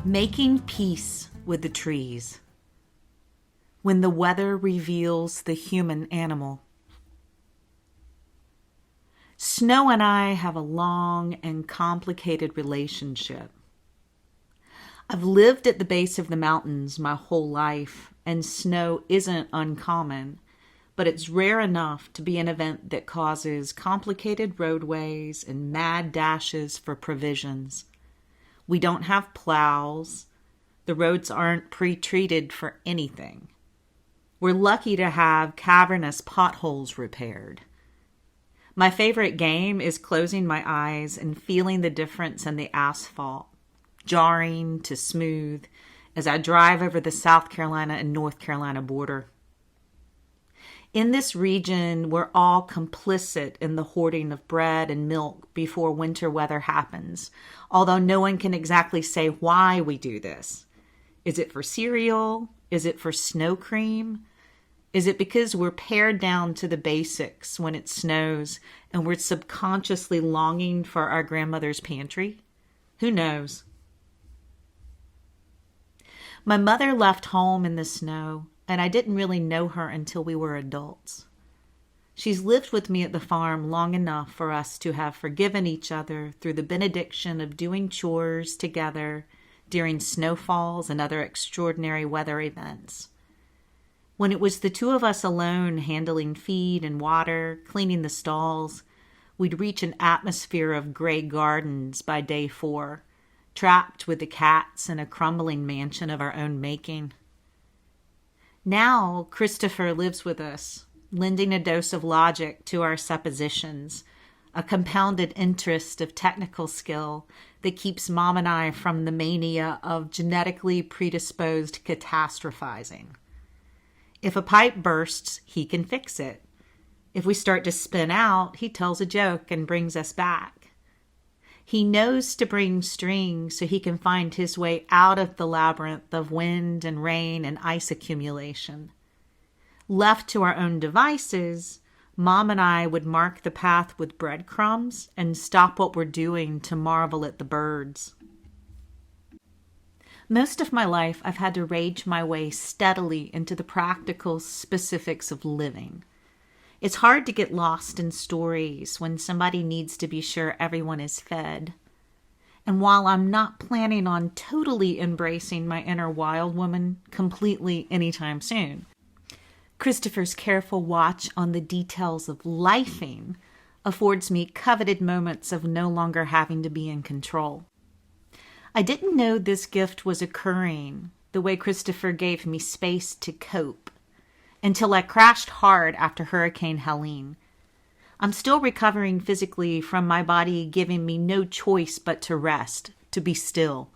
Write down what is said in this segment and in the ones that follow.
Making peace with the trees. When the weather reveals the human animal. Snow and I have a long and complicated relationship. I've lived at the base of the mountains my whole life, and snow isn't uncommon, but it's rare enough to be an event that causes complicated roadways and mad dashes for provisions. We don't have plows. The roads aren't pre-treated for anything. We're lucky to have cavernous potholes repaired. My favorite game is closing my eyes and feeling the difference in the asphalt, jarring to smooth, as I drive over the South Carolina and North Carolina border. In this region, we're all complicit in the hoarding of bread and milk before winter weather happens, although no one can exactly say why we do this. Is it for cereal? Is it for snow cream? Is it because we're pared down to the basics when it snows and we're subconsciously longing for our grandmother's pantry? Who knows? My mother left home in the snow, and I didn't really know her until we were adults. She's lived with me at the farm long enough for us to have forgiven each other through the benediction of doing chores together during snowfalls and other extraordinary weather events. When it was the two of us alone handling feed and water, cleaning the stalls, we'd reach an atmosphere of gray gardens by day 4, trapped with the cats in a crumbling mansion of our own making. Now, Christopher lives with us, lending a dose of logic to our suppositions, a compounded interest of technical skill that keeps Mom and I from the mania of genetically predisposed catastrophizing. If a pipe bursts, he can fix it. If we start to spin out, he tells a joke and brings us back. He knows to bring string so he can find his way out of the labyrinth of wind and rain and ice accumulation. Left to our own devices, Mom and I would mark the path with breadcrumbs and stop what we're doing to marvel at the birds. Most of my life, I've had to rage my way steadily into the practical specifics of living. It's hard to get lost in stories when somebody needs to be sure everyone is fed. And while I'm not planning on totally embracing my inner wild woman completely anytime soon, Christopher's careful watch on the details of lifing affords me coveted moments of no longer having to be in control. I didn't know this gift was occurring the way Christopher gave me space to cope until I crashed hard after Hurricane Helene. I'm still recovering physically from my body giving me no choice but to rest, to be still.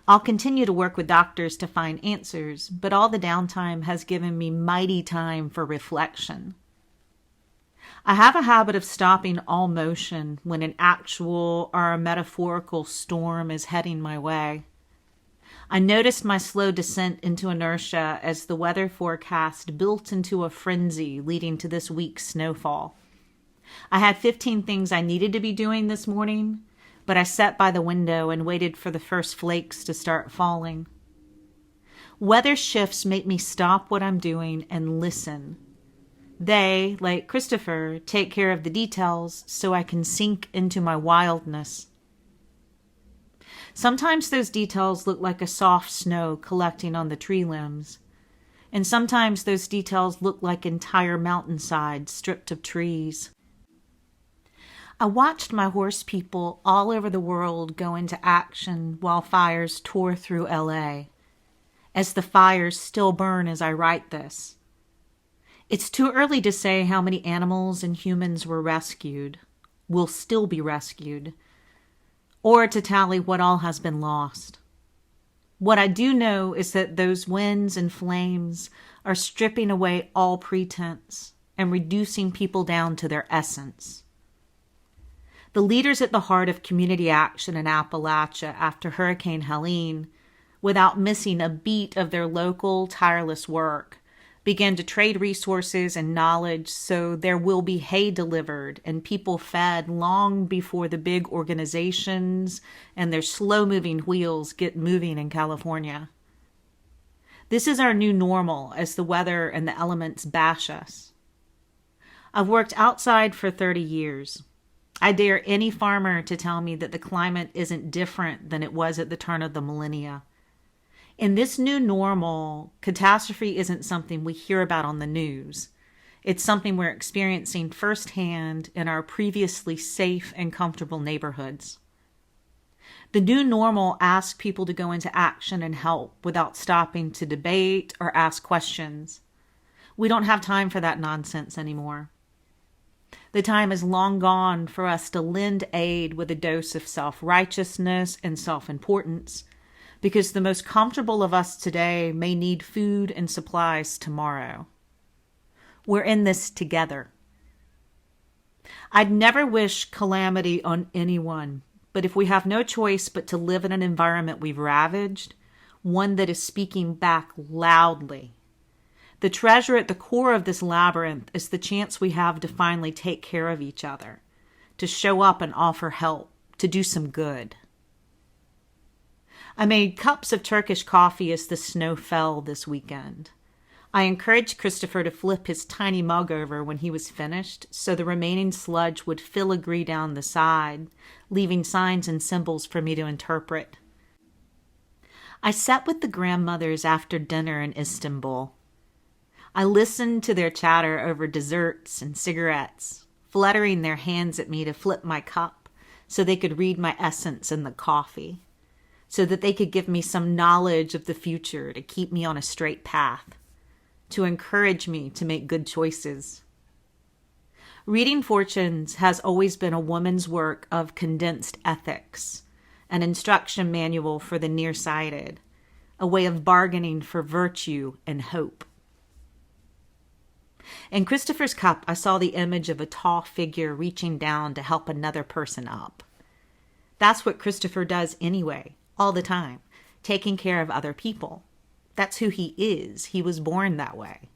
I'll continue to work with doctors to find answers, but all the downtime has given me mighty time for reflection. I have a habit of stopping all motion when an actual or a metaphorical storm is heading my way. I noticed my slow descent into inertia as the weather forecast built into a frenzy leading to this week's snowfall. I had 15 things I needed to be doing this morning, but I sat by the window and waited for the first flakes to start falling. Weather shifts make me stop what I'm doing and listen. They, like Christopher, take care of the details so I can sink into my wildness. Sometimes those details look like a soft snow collecting on the tree limbs, and sometimes those details look like entire mountainsides stripped of trees. I watched my horse people all over the world go into action while fires tore through LA, as the fires still burn as I write this. It's too early to say how many animals and humans were rescued, will still be rescued, or to tally what all has been lost. What I do know is that those winds and flames are stripping away all pretense and reducing people down to their essence. The leaders at the heart of community action in Appalachia after Hurricane Helene, without missing a beat of their local tireless work, begin to trade resources and knowledge so there will be hay delivered and people fed long before the big organizations and their slow-moving wheels get moving in California. This is our new normal as the weather and the elements bash us. I've worked outside for 30 years. I dare any farmer to tell me that the climate isn't different than it was at the turn of the millennia. In this new normal, catastrophe isn't something we hear about on the news. It's something we're experiencing firsthand in our previously safe and comfortable neighborhoods. The new normal asks people to go into action and help without stopping to debate or ask questions. We don't have time for that nonsense anymore. The time is long gone for us to lend aid with a dose of self-righteousness and self-importance, because the most comfortable of us today may need food and supplies tomorrow. We're in this together. I'd never wish calamity on anyone, but if we have no choice but to live in an environment we've ravaged, one that is speaking back loudly, the treasure at the core of this labyrinth is the chance we have to finally take care of each other, to show up and offer help, to do some good. I made cups of Turkish coffee as the snow fell this weekend. I encouraged Christopher to flip his tiny mug over when he was finished so the remaining sludge would filigree down the side, leaving signs and symbols for me to interpret. I sat with the grandmothers after dinner in Istanbul. I listened to their chatter over desserts and cigarettes, fluttering their hands at me to flip my cup so they could read my essence in the coffee, so that they could give me some knowledge of the future to keep me on a straight path, to encourage me to make good choices. Reading fortunes has always been a woman's work of condensed ethics, an instruction manual for the nearsighted, a way of bargaining for virtue and hope. In Christopher's cup, I saw the image of a tall figure reaching down to help another person up. That's what Christopher does anyway, all the time, taking care of other people. That's who he is. He was born that way.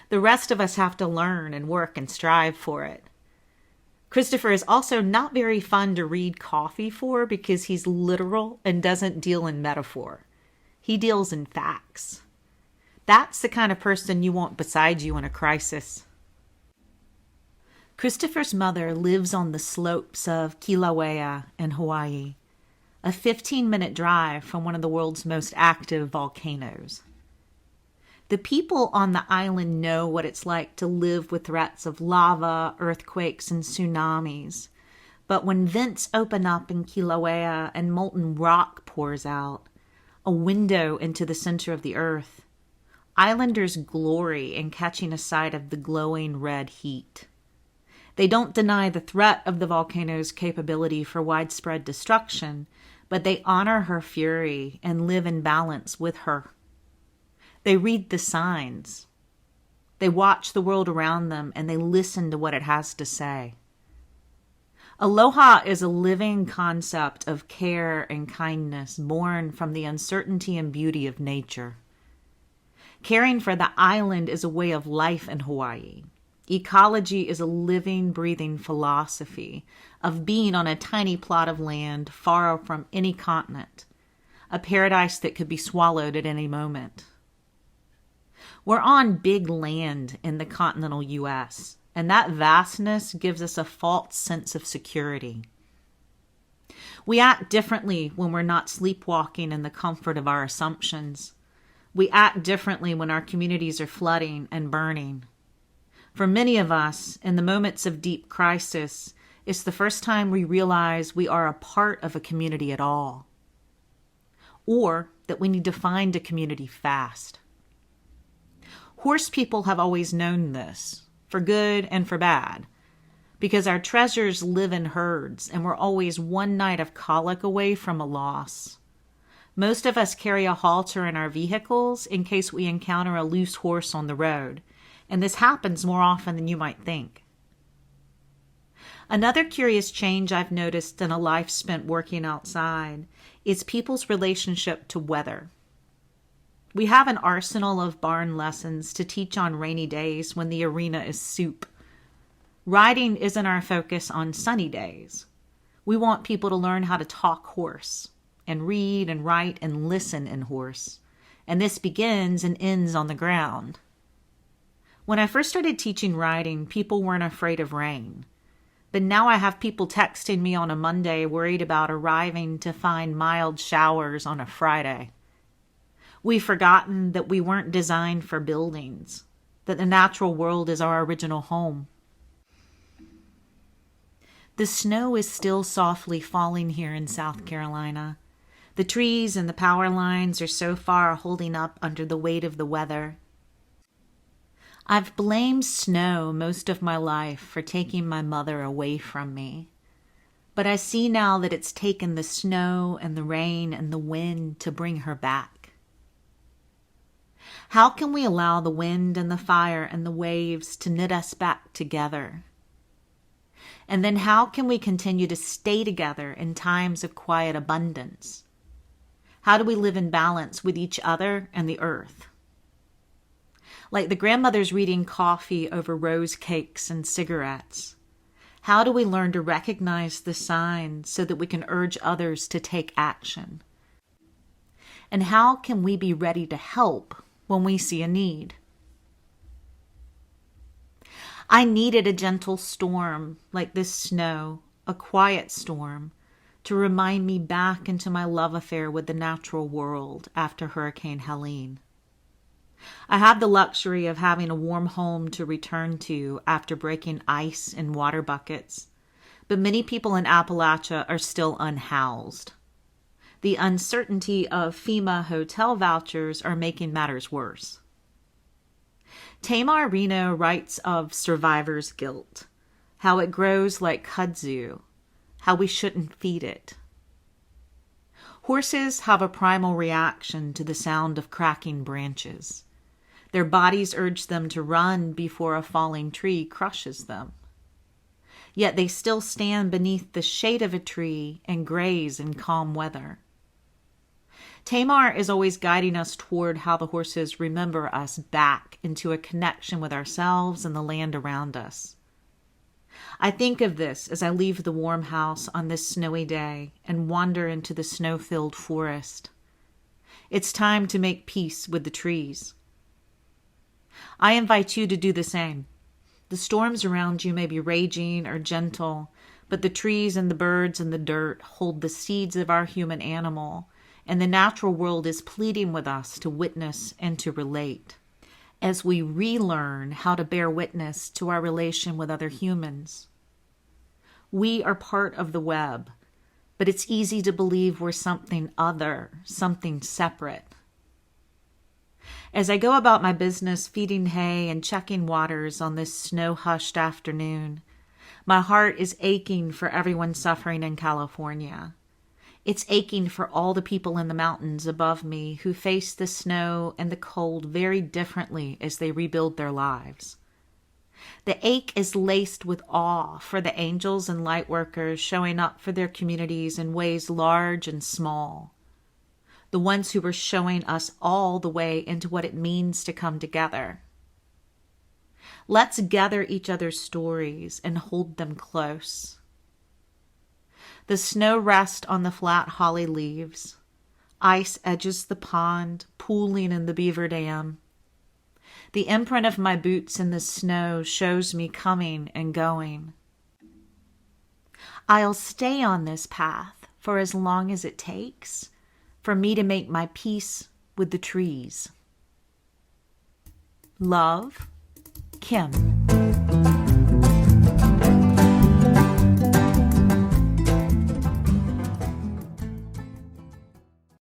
The rest of us have to learn and work and strive for it. Christopher is also not very fun to read coffee for because he's literal and doesn't deal in metaphor. He deals in facts. That's the kind of person you want beside you in a crisis. Christopher's mother lives on the slopes of Kilauea in Hawaii, a 15-minute drive from one of the world's most active volcanoes. The people on the island know what it's like to live with threats of lava, earthquakes, and tsunamis. But when vents open up in Kilauea and molten rock pours out, a window into the center of the earth, islanders glory in catching a sight of the glowing red heat. They don't deny the threat of the volcano's capability for widespread destruction, but they honor her fury and live in balance with her. They read the signs. They watch the world around them and they listen to what it has to say. Aloha is a living concept of care and kindness born from the uncertainty and beauty of nature. Caring for the island is a way of life in Hawaii. Ecology is a living, breathing philosophy of being on a tiny plot of land far from any continent, a paradise that could be swallowed at any moment. We're on big land in the continental U.S., and that vastness gives us a false sense of security. We act differently when we're not sleepwalking in the comfort of our assumptions. We act differently when our communities are flooding and burning. For many of us, in the moments of deep crisis, it's the first time we realize we are a part of a community at all, or that we need to find a community fast. Horse people have always known this, for good and for bad, because our treasures live in herds and we're always one night of colic away from a loss. Most of us carry a halter in our vehicles in case we encounter a loose horse on the road, and this happens more often than you might think. Another curious change I've noticed in a life spent working outside is people's relationship to weather. We have an arsenal of barn lessons to teach on rainy days when the arena is soup. Riding isn't our focus on sunny days. We want people to learn how to talk horse and read and write and listen in horse. And this begins and ends on the ground. When I first started teaching riding, people weren't afraid of rain. But now I have people texting me on a Monday worried about arriving to find mild showers on a Friday. We've forgotten that we weren't designed for buildings, that the natural world is our original home. The snow is still softly falling here in South Carolina. The trees and the power lines are so far holding up under the weight of the weather. I've blamed snow most of my life for taking my mother away from me. But I see now that it's taken the snow and the rain and the wind to bring her back. How can we allow the wind and the fire and the waves to knit us back together? And then how can we continue to stay together in times of quiet abundance? How do we live in balance with each other and the earth? Like the grandmothers reading coffee over rose cakes and cigarettes. How do we learn to recognize the signs so that we can urge others to take action? And how can we be ready to help when we see a need? I needed a gentle storm like this snow, a quiet storm, to remind me back into my love affair with the natural world after Hurricane Helene. I had the luxury of having a warm home to return to after breaking ice in water buckets, but many people in Appalachia are still unhoused. The uncertainty of FEMA hotel vouchers are making matters worse. Tamar Reno writes of survivor's guilt, how it grows like kudzu, how we shouldn't feed it. Horses have a primal reaction to the sound of cracking branches. Their bodies urge them to run before a falling tree crushes them. Yet they still stand beneath the shade of a tree and graze in calm weather. Tamar is always guiding us toward how the horses remember us back into a connection with ourselves and the land around us. I think of this as I leave the warm house on this snowy day and wander into the snow-filled forest. It's time to make peace with the trees. I invite you to do the same. The storms around you may be raging or gentle, but the trees and the birds and the dirt hold the seeds of our human animal, and the natural world is pleading with us to witness and to relate as we relearn how to bear witness to our relation with other humans. We are part of the web, but it's easy to believe we're something other, something separate. As I go about my business feeding hay and checking waters on this snow-hushed afternoon, my heart is aching for everyone suffering in California. It's aching for all the people in the mountains above me who face the snow and the cold very differently as they rebuild their lives. The ache is laced with awe for the angels and light workers showing up for their communities in ways large and small. The ones who were showing us all the way into what it means to come together. Let's gather each other's stories and hold them close. The snow rests on the flat holly leaves. Ice edges the pond, pooling in the beaver dam. The imprint of my boots in the snow shows me coming and going. I'll stay on this path for as long as it takes for me to make my peace with the trees. Love, Kim.